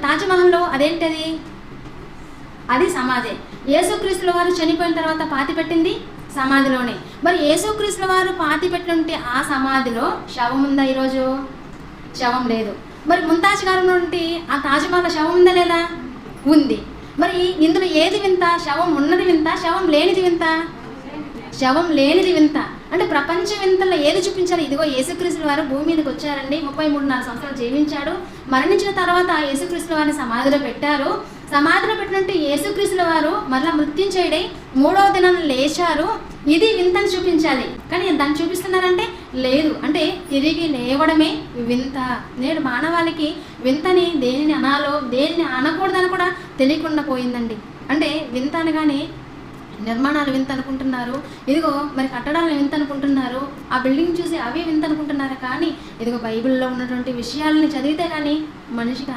తాజ్మహల్లో అదేంటది? అది సమాధి. యేసుక్రీస్తుల వారు చనిపోయిన తర్వాత పాతి పెట్టింది సమాధిలోనే. మరి యేసుక్రీస్తుల వారు పాతి పెట్టుంటే ఆ సమాధిలో శవం ఉందా? ఈరోజు శవం లేదు. మరి ముంతాజ్ గారు నుండి ఆ తాజ్మహల్ శవం ఉందా లేదా? ఉంది. మరి ఇందులో ఏది వింత? శవం ఉన్నది వింత, శవం లేనిది వింత? శవం లేనిది వింత. అంటే ప్రపంచ వింతల్లో ఏది చూపించారు? ఇదిగో యేసుక్రీస్తుల వారు భూమి మీదకి వచ్చారండి, 33.5 సంవత్సరాలు జీవించాడు, మరణించిన తర్వాత యేసుక్రీస్తుల వారిని సమాధిలో పెట్టారు. సమాధిలో పెట్టినట్టు యేసుక్రీస్తుల వారు మళ్ళీ మృత్యుంజయుడై 3వ దినాన్ని లేచారు. ఇది వింతని చూపించాలి, కానీ దాన్ని చూపిస్తున్నారంటే లేదు. అంటే తిరిగి లేవడమే వింత. నేడు మానవాళికి వింతని దేనిని అనాలో దేనిని అనకూడదని కూడా తెలియకుండా పోయిందండి. అంటే వింత అనగానే నిర్మాణాలు వింత అనుకుంటున్నారు, ఇదిగో మరి కట్టడాలను వింత అనుకుంటున్నారు, ఆ బిల్డింగ్ చూసి అవి వింత అనుకుంటున్నారు. కానీ ఇదిగో బైబిల్లో ఉన్నటువంటి విషయాలని చదివితే కానీ మనిషికి